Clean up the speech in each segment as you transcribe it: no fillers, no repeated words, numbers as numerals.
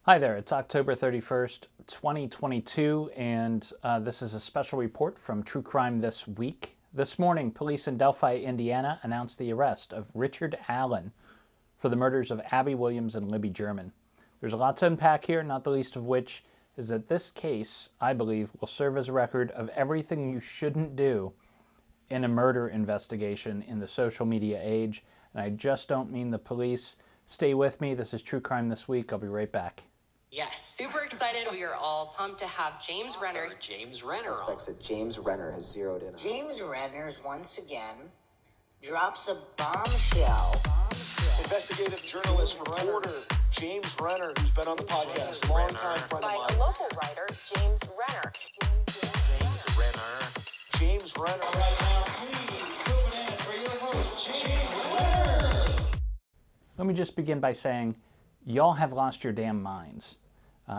Hi there, it's October 31st, 2022, and this is a special report from True Crime This Week. This morning, police in Delphi, Indiana announced the arrest of Richard Allen for the murders of Abby Williams and Libby German. There's a lot to unpack here, not the least of which is that this case, I believe, will serve as a record of everything you shouldn't do in a murder investigation in the social media age, and I just don't mean the police. Stay with me. This is True Crime This Week. I'll be right back. Yes, super excited. We are all pumped to have James Renner. Suspects that James Renner has zeroed in on. James Renner once again drops a bombshell. Investigative journalist, reporter James Renner, who's been on the podcast, longtime friend of By mine. a local writer, James Renner. James Renner. Right now, please, 2 minutes for your host, James Renner. Let me just begin by saying, y'all have lost your damn minds.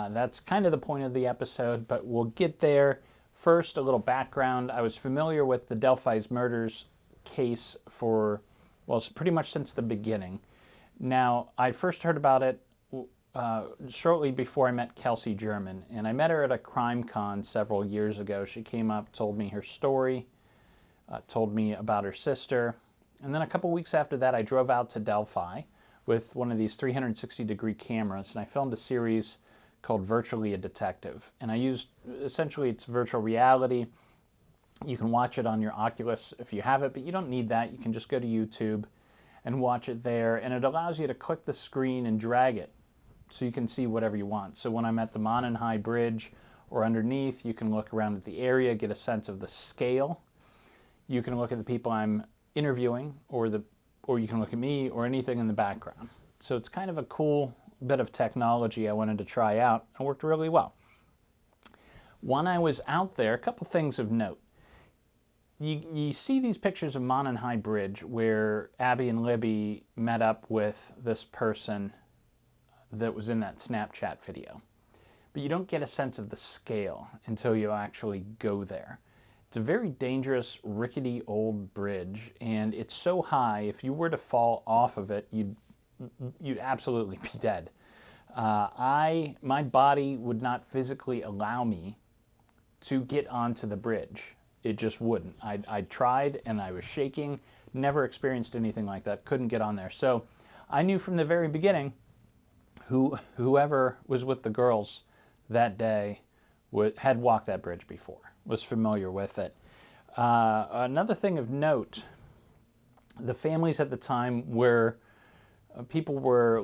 That's kind of the point of the episode, but we'll get there. First, a little background. I was familiar with the Delphi Murders case for, well, pretty much since the beginning. Now, I first heard about it shortly before I met Kelsey German, and I met her at a crime con several years ago. She came up, told me her story, told me about her sister, and then a couple weeks after that, I drove out to Delphi with one of these 360-degree cameras, and I filmed a series called Virtually a Detective. And I used, essentially, it's virtual reality. You can watch it on your Oculus if you have it, but you don't need that. You can just go to YouTube and watch it there, and it allows you to click the screen and drag it so you can see whatever you want. So when I'm at the Mononhigh Bridge or underneath, you can look around at the area, get a sense of the scale. You can look at the people I'm interviewing, or you can look at me or anything in the background. So it's kind of a cool bit of technology I wanted to try out. It worked really well. When I was out there, a couple things of note. You see these pictures of Mononhigh Bridge where Abby and Libby met up with this person that was in that Snapchat video. But you don't get a sense of the scale until you actually go there. It's a very dangerous, rickety old bridge, and it's so high, if you were to fall off of it, you'd absolutely be dead. My body would not physically allow me to get onto the bridge. It just wouldn't. I tried, and I was shaking, never experienced anything like that, couldn't get on there. So I knew from the very beginning whoever was with the girls that day had walked that bridge before, was familiar with it. Another thing of note, the families at the time where people were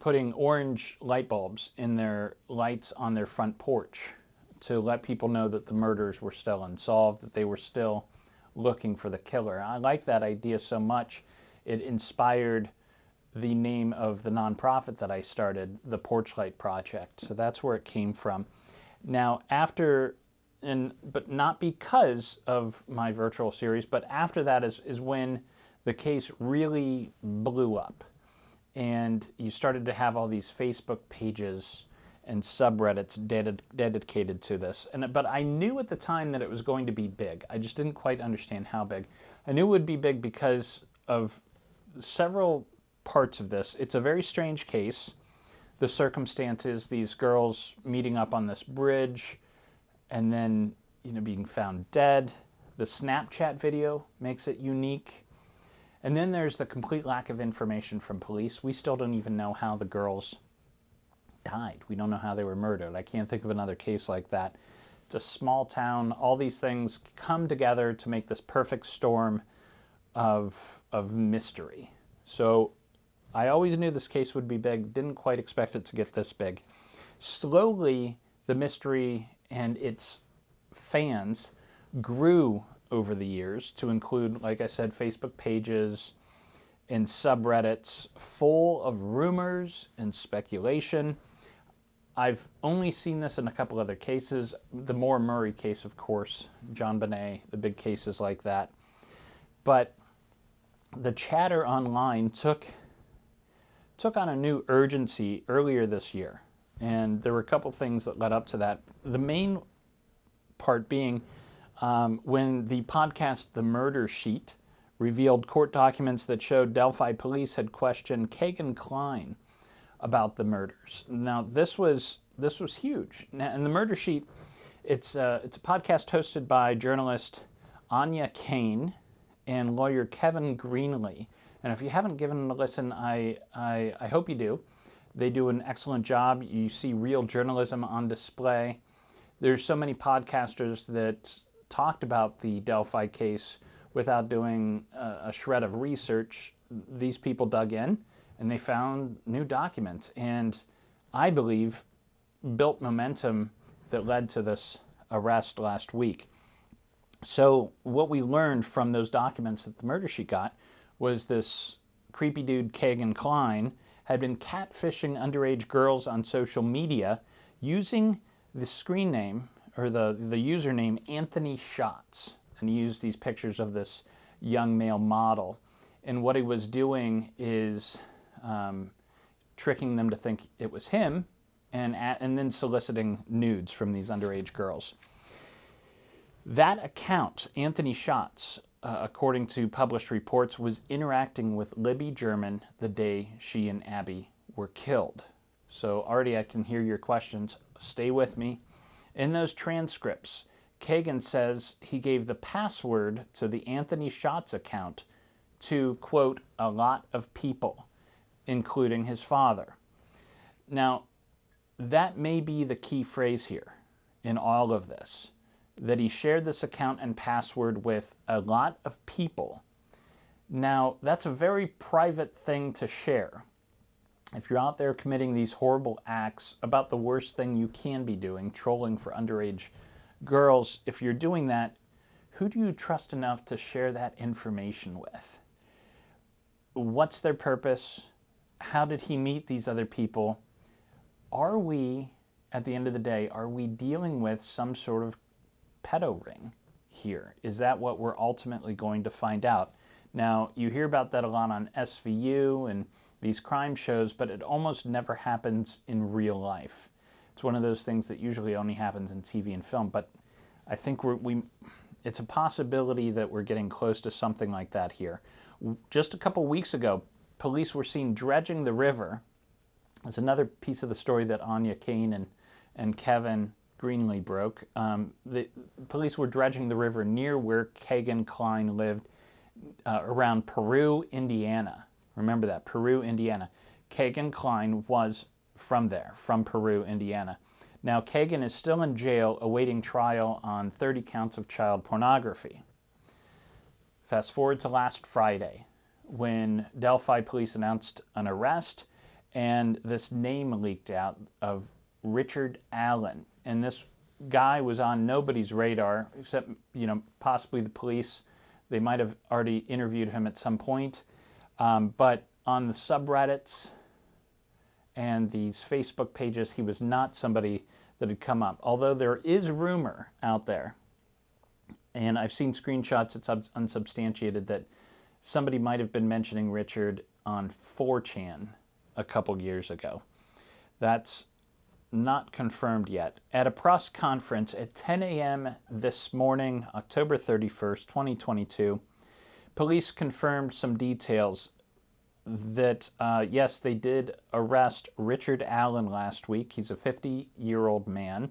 putting orange light bulbs in their lights on their front porch to let people know that the murders were still unsolved, that they were still looking for the killer. I like that idea so much. It inspired the name of the nonprofit that I started, the Porch Light Project. So that's where it came from. Now, but not because of my virtual series, but after that is when the case really blew up. And you started to have all these Facebook pages and subreddits dedicated to this. But I knew at the time that it was going to be big. I just didn't quite understand how big. I knew it would be big because of several parts of this. It's a very strange case. The circumstances, these girls meeting up on this bridge and then being found dead. The Snapchat video makes it unique. And then there's the complete lack of information from police. We still don't even know how the girls died. We don't know how they were murdered. I can't think of another case like that. It's a small town. All these things come together to make this perfect storm of mystery. So I always knew this case would be big. Didn't quite expect it to get this big. Slowly, the mystery and its fans grew over the years to include, like I said, Facebook pages and subreddits full of rumors and speculation. I've only seen this in a couple other cases. The Moore Murray case, of course, John Bonet, the big cases like that. But the chatter online took on a new urgency earlier this year. And there were a couple things that led up to that. The main part being when the podcast The Murder Sheet revealed court documents that showed Delphi police had questioned Kegan Kline, about the murders. Now, this was huge. And the Murder Sheet, it's a podcast hosted by journalist Anya Kane and lawyer Kegan Kline. And if you haven't given it a listen, I hope you do. They do an excellent job. You see real journalism on display. There's so many podcasters that talked about the Delphi case without doing a shred of research. These people dug in and they found new documents, and I believe built momentum that led to this arrest last week. So what we learned from those documents that the Murder Sheet got was this creepy dude, Kegan Kline, had been catfishing underage girls on social media using the screen name, or the username, Anthony Shots. And he used these pictures of this young male model. And what he was doing is tricking them to think it was him, and then soliciting nudes from these underage girls. That account, Anthony Shots, according to published reports, was interacting with Libby German the day she and Abby were killed. So already I can hear your questions. Stay with me. In those transcripts, Kegan says he gave the password to the Anthony Shots account to, quote, a lot of people, including his father. Now, that may be the key phrase here in all of this, that he shared this account and password with a lot of people. Now, that's a very private thing to share. If you're out there committing these horrible acts about the worst thing you can be doing, trolling for underage girls, if you're doing that, who do you trust enough to share that information with? What's their purpose? How did he meet these other people? Are we, at the end of the day, are we dealing with some sort of pedo ring here? Is that what we're ultimately going to find out? Now, you hear about that a lot on SVU and these crime shows, but it almost never happens in real life. It's one of those things that usually only happens in TV and film, but I think it's a possibility that we're getting close to something like that here. Just a couple weeks ago, police were seen dredging the river. There's another piece of the story that Anya Kane and Kegan Kline broke. The police were dredging the river near where Kegan Kline lived, around Peru, Indiana. Remember that, Peru, Indiana. Kegan Kline was from there, from Peru, Indiana. Now, Kegan is still in jail awaiting trial on 30 counts of child pornography. Fast forward to last Friday, when Delphi police announced an arrest, and this name leaked out of Richard Allen. And this guy was on nobody's radar, except, possibly the police. They might have already interviewed him at some point. But on the subreddits and these Facebook pages, he was not somebody that had come up. Although there is rumor out there, and I've seen screenshots, it's unsubstantiated, that somebody might have been mentioning Richard on 4chan a couple years ago. That's not confirmed yet. At a press conference at 10 a.m. this morning, October 31st, 2022, police confirmed some details that, yes, they did arrest Richard Allen last week. He's a 50-year-old man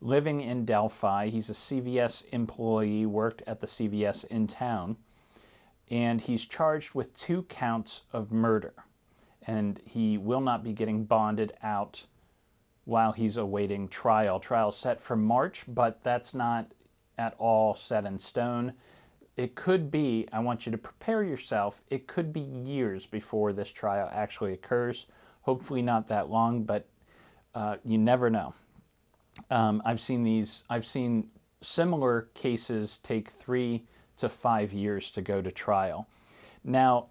living in Delphi. He's a CVS employee, worked at the CVS in town, and he's charged with 2 counts of murder. And he will not be getting bonded out while he's awaiting trial. Trial set for March, but that's not at all set in stone. It could be, I want you to prepare yourself, it could be years before this trial actually occurs. Hopefully not that long, but you never know. I've seen similar cases take 3 to 5 years to go to trial. Now,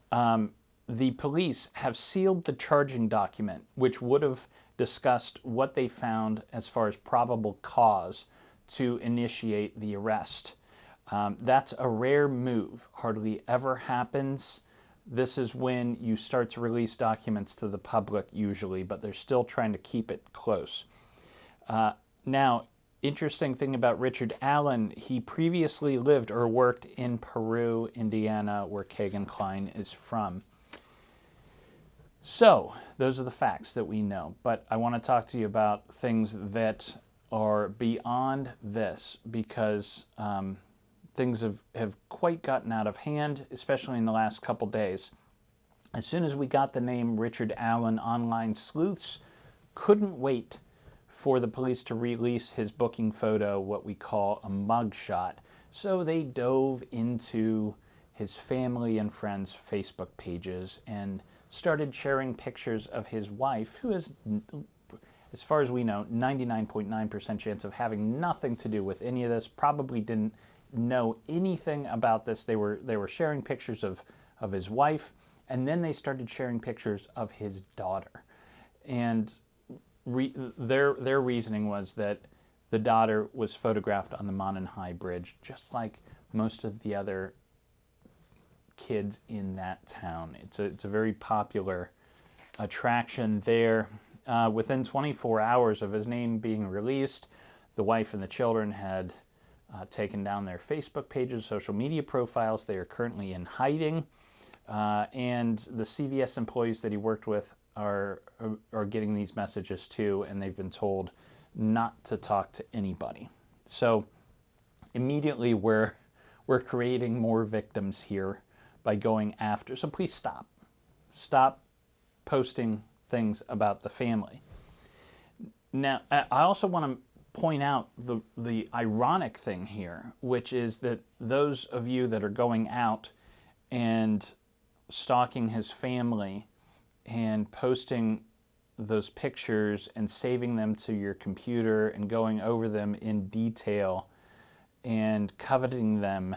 the police have sealed the charging document, which would have discussed what they found as far as probable cause to initiate the arrest. That's a rare move, hardly ever happens. This is when you start to release documents to the public usually, but they're still trying to keep it close. Now, interesting thing about Richard Allen, he previously lived or worked in Peru, Indiana, where Kegan Kline is from. So, those are the facts that we know, but I want to talk to you about things that are beyond this, because things have quite gotten out of hand, especially in the last couple days. As soon as we got the name Richard Allen, online sleuths couldn't wait for the police to release his booking photo, what we call a mugshot. So they dove into his family and friends' Facebook pages and started sharing pictures of his wife, who is, as far as we know, 99.9% chance of having nothing to do with any of this, probably didn't know anything about this. They were sharing pictures of his wife, and then they started sharing pictures of his daughter. And their reasoning was that the daughter was photographed on the Mononhai Bridge, just like most of the other kids in that town. It's a very popular attraction there. Within 24 hours of his name being released, the wife and the children had taken down their Facebook pages, social media profiles. They are currently in hiding, and the CVS employees that he worked with are getting these messages too, and they've been told not to talk to anybody. So immediately we're creating more victims here by going after. So please stop posting things about the family. Now, I also want to point out the ironic thing here, which is that those of you that are going out and stalking his family and posting those pictures and saving them to your computer and going over them in detail and coveting them,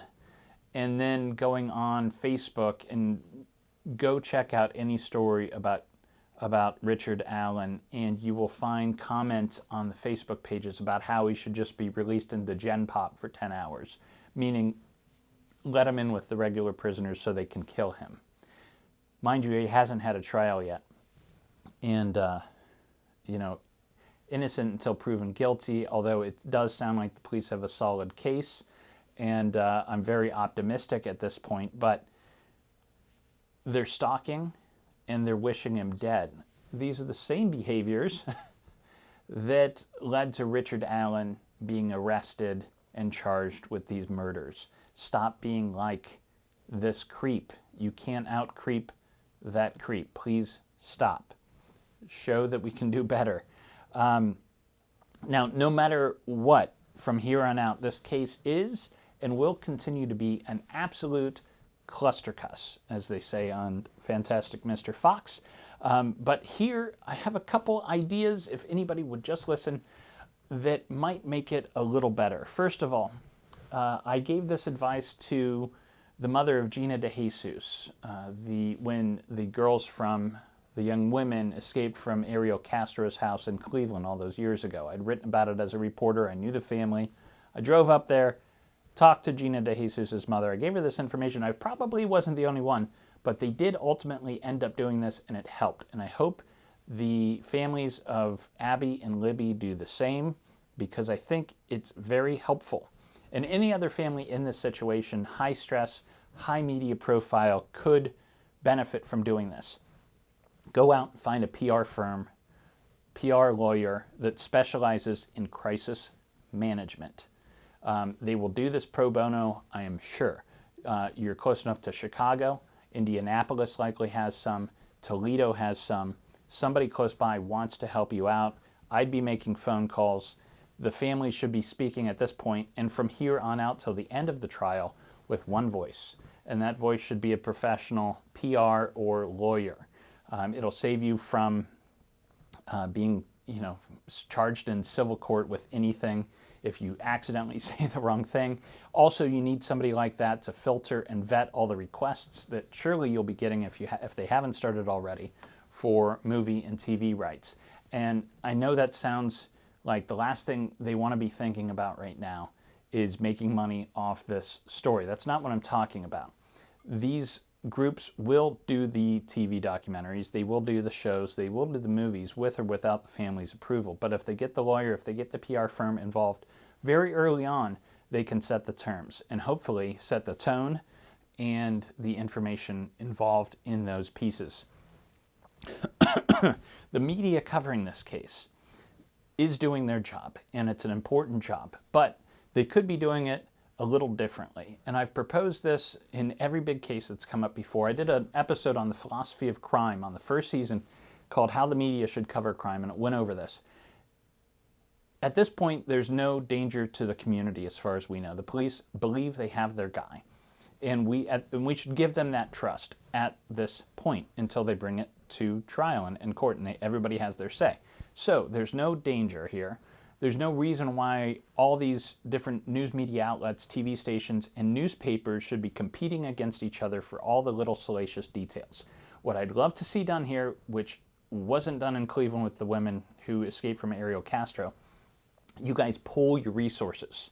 and then going on Facebook and go check out any story about Richard Allen, and you will find comments on the Facebook pages about how he should just be released into Gen Pop for 10 hours, meaning let him in with the regular prisoners so they can kill him. Mind you, he hasn't had a trial yet. And, innocent until proven guilty, although it does sound like the police have a solid case. And I'm very optimistic at this point, but they're stalking and they're wishing him dead. These are the same behaviors that led to Richard Allen being arrested and charged with these murders. Stop being like this creep. You can't out-creep that creep. Please stop. Show that we can do better. Now, no matter what, from here on out, this case is and will continue to be an absolute clustercuss, as they say on Fantastic Mr. Fox. But here, I have a couple ideas, if anybody would just listen, that might make it a little better. First of all, I gave this advice to the mother of Gina DeJesus, when the girls from the young women escaped from Ariel Castro's house in Cleveland all those years ago. I'd written about it as a reporter. I knew the family. I drove up there, talked to Gina DeJesus' mother. I gave her this information. I probably wasn't the only one, but they did ultimately end up doing this, and it helped. And I hope the families of Abby and Libby do the same, because I think it's very helpful. And any other family in this situation, high stress, high media profile, could benefit from doing this. Go out and find a PR firm, PR lawyer that specializes in crisis management. They will do this pro bono, I am sure. You're close enough to Chicago. Indianapolis likely has some. Toledo has some. Somebody close by wants to help you out. I'd be making phone calls. The family should be speaking at this point, and from here on out till the end of the trial, with one voice. And that voice should be a professional PR or lawyer. It'll save you from being, charged in civil court with anything if you accidentally say the wrong thing. Also, you need somebody like that to filter and vet all the requests that surely you'll be getting if they haven't started already for movie and TV rights. And I know that sounds like the last thing they want to be thinking about right now is making money off this story. That's not what I'm talking about. These groups will do the TV documentaries, they will do the shows, they will do the movies with or without the family's approval. But if they get the lawyer, if they get the PR firm involved very early on, they can set the terms and hopefully set the tone and the information involved in those pieces. the media covering this case is doing their job, and it's an important job, but they could be doing it a little differently. And I've proposed this in every big case that's come up before. I did an episode on the philosophy of crime on the first season called How the Media Should Cover Crime, and it went over this. At this point, there's no danger to the community as far as we know. The police believe they have their guy, and we should give them that trust at this point until they bring it to trial and court, and everybody has their say. So there's no danger here. There's no reason why all these different news media outlets, TV stations, and newspapers should be competing against each other for all the little salacious details. What I'd love to see done here, which wasn't done in Cleveland with the women who escaped from Ariel Castro, you guys pool your resources.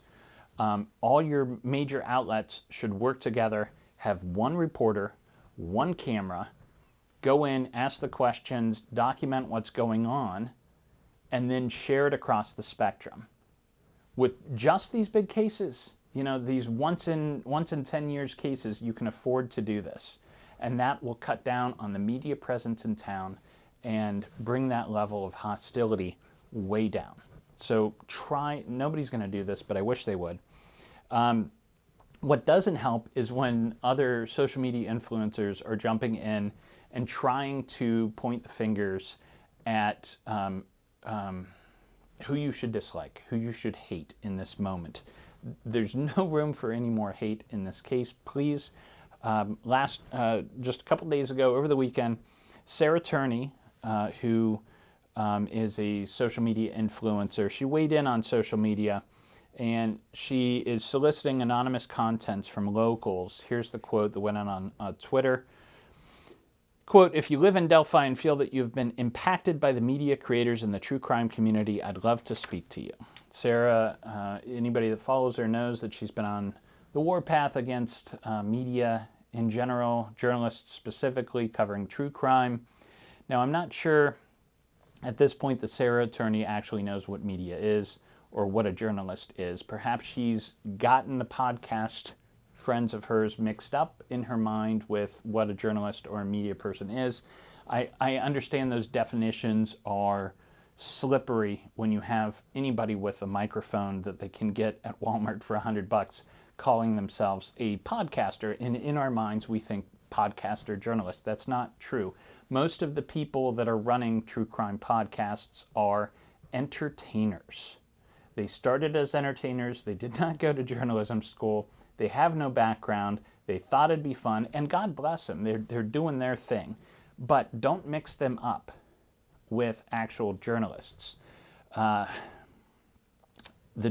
All your major outlets should work together, have one reporter, one camera, go in, ask the questions, document what's going on, and then share it across the spectrum. With just these big cases, these once in 10 years cases, you can afford to do this. And that will cut down on the media presence in town and bring that level of hostility way down. So nobody's going to do this, but I wish they would. What doesn't help is when other social media influencers are jumping in and trying to point the fingers at who you should dislike, who you should hate in this moment. There's no room for any more hate in this case. Please, just a couple days ago, over the weekend, Sarah Turney, who is a social media influencer, she weighed in on social media, and she is soliciting anonymous contents from locals. Here's the quote that went on Twitter. Quote, "If you live in Delphi and feel that you've been impacted by the media creators in the true crime community, I'd love to speak to you." Sarah, anybody that follows her knows that she's been on the warpath against media in general, journalists specifically, covering true crime. Now, I'm not sure at this point that Sarah Turney actually knows what media is or what a journalist is. Perhaps she's gotten the podcast friends of hers mixed up in her mind with what a journalist or a media person is. I understand those definitions are slippery when you have anybody with a microphone that they can get at Walmart for $100 calling themselves a podcaster. And in our minds, we think podcaster journalist. That's not true. Most of the people that are running true crime podcasts are entertainers. They started as entertainers. They did not go to journalism school. They have no background. They thought it'd be fun, and God bless them. They're doing their thing. But don't mix them up with actual journalists. The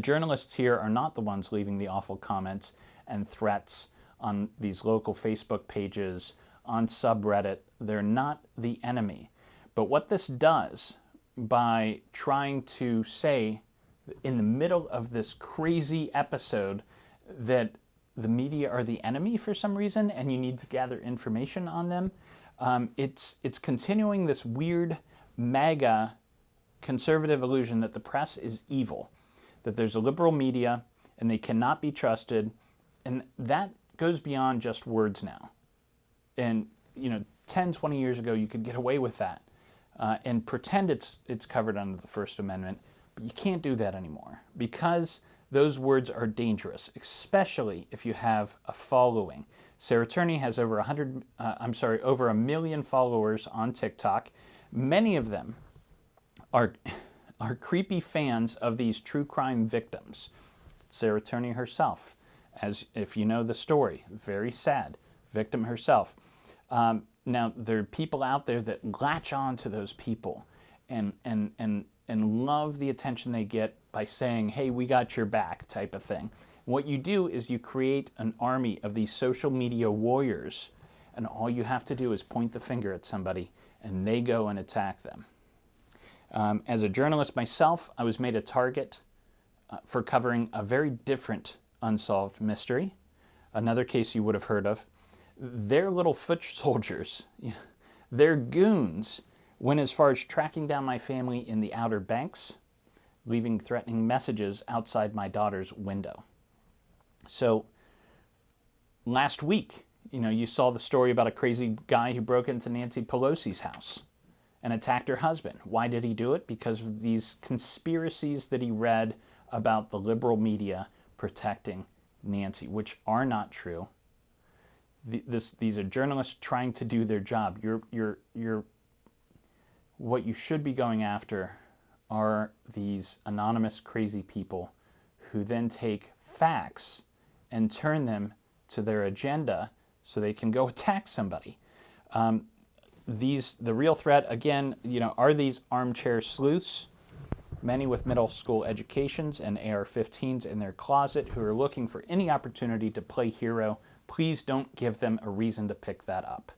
journalists here are not the ones leaving the awful comments and threats on these local Facebook pages, on subreddit. They're not the enemy. But what this does, by trying to say in the middle of this crazy episode that the media are the enemy for some reason and you need to gather information on them, it's continuing this weird MAGA conservative illusion that the press is evil, that there's a liberal media and they cannot be trusted, and that goes beyond just words now. And 10, 20 years ago you could get away with that and pretend it's covered under the First Amendment, but you can't do that anymore because those words are dangerous, especially if you have a following. Sarah Turney has over 1 million followers on TikTok. Many of them are creepy fans of these true crime victims. Sarah Turney herself, as if you know the story, very sad, victim herself. Now, there are people out there that latch on to those people and love the attention they get by saying, "Hey, we got your back," type of thing. What you do is you create an army of these social media warriors, and all you have to do is point the finger at somebody, and they go and attack them. As a journalist myself, I was made a target for covering a very different unsolved mystery, another case you would have heard of. Their little foot soldiers, their goons, went as far as tracking down my family in the Outer Banks, leaving threatening messages outside my daughter's window. So last week, you saw the story about a crazy guy who broke into Nancy Pelosi's house. and attacked her husband. Why did he do it? Because of these conspiracies that he read about the liberal media protecting Nancy, which are not true. These are journalists trying to do their job. What you should be going after are these anonymous crazy people who then take facts and turn them to their agenda so they can go attack somebody. The real threat, again, are these armchair sleuths, many with middle school educations and AR-15s in their closet who are looking for any opportunity to play hero. Please don't give them a reason to pick that up.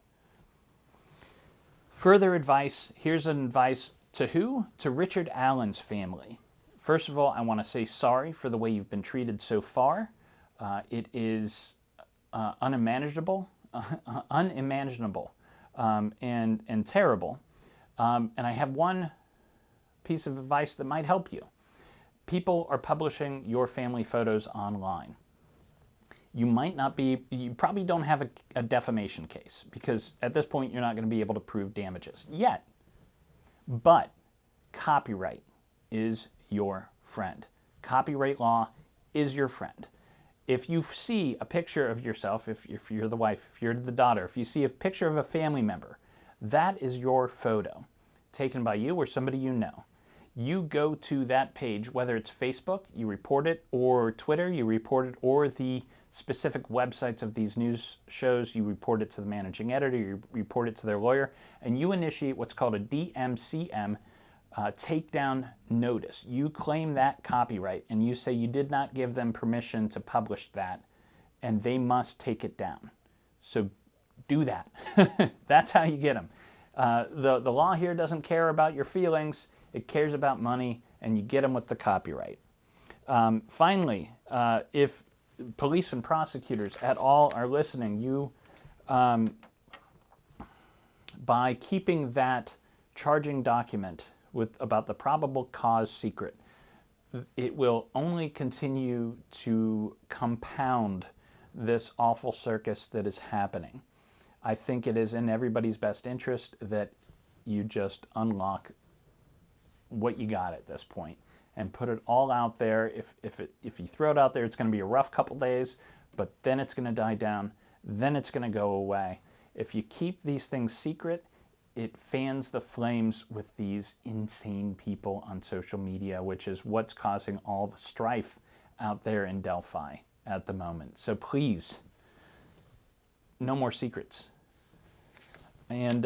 Further advice, here's an advice to who? To Richard Allen's family. First of all, I want to say sorry for the way you've been treated so far. It is unimaginable, and terrible. And I have one piece of advice that might help you. People are publishing your family photos online. You probably don't have a defamation case because at this point you're not going to be able to prove damages yet. But copyright is your friend. Copyright law is your friend. If you see a picture of yourself, if you're the wife, if you're the daughter, if you see a picture of a family member, that is your photo taken by you or somebody you know. You go to that page, whether it's Facebook, you report it, or Twitter, you report it, or the specific websites of these news shows, you report it to the managing editor, you report it to their lawyer, and you initiate what's called a DMCM, takedown notice. You claim that copyright, and you say you did not give them permission to publish that, and they must take it down. So do that. That's how you get them. The law here doesn't care about your feelings. It cares about money, and you get them with the copyright. Finally, if police and prosecutors at all are listening, you, by keeping that charging document about the probable cause secret, it will only continue to compound this awful circus that is happening. I think it is in everybody's best interest that you just unlock what you got at this point and put it all out there. If you throw it out there, it's going to be a rough couple days, but then it's going to die down, then it's going to go away. If you keep these things secret, it fans the flames with these insane people on social media, which is what's causing all the strife out there in Delphi at the moment. So please, no more secrets. And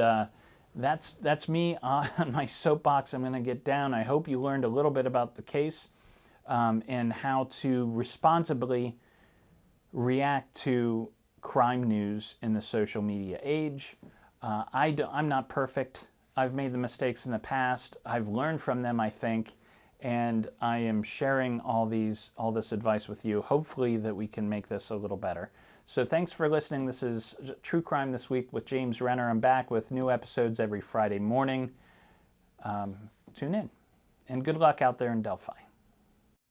that's me on my soapbox. I'm going to get down. I hope you learned a little bit about the case and how to responsibly react to crime news in the social media age. I'm not perfect. I've made the mistakes in the past. I've learned from them, I think, and I am sharing all this advice with you. Hopefully that we can make this a little better. So thanks for listening. This is True Crime This Week with James Renner. I'm back with new episodes every Friday morning. Tune in, and good luck out there in Delphi.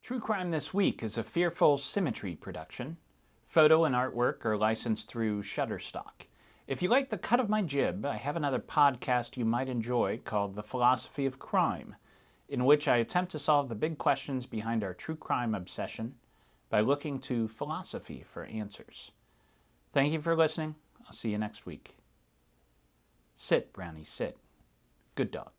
True Crime This Week is a Fearful Symmetry production. Photo and artwork are licensed through Shutterstock. If you like the cut of my jib, I have another podcast you might enjoy called The Philosophy of Crime, in which I attempt to solve the big questions behind our true crime obsession by looking to philosophy for answers. Thank you for listening. I'll see you next week. Sit, Brownie, sit. Good dog.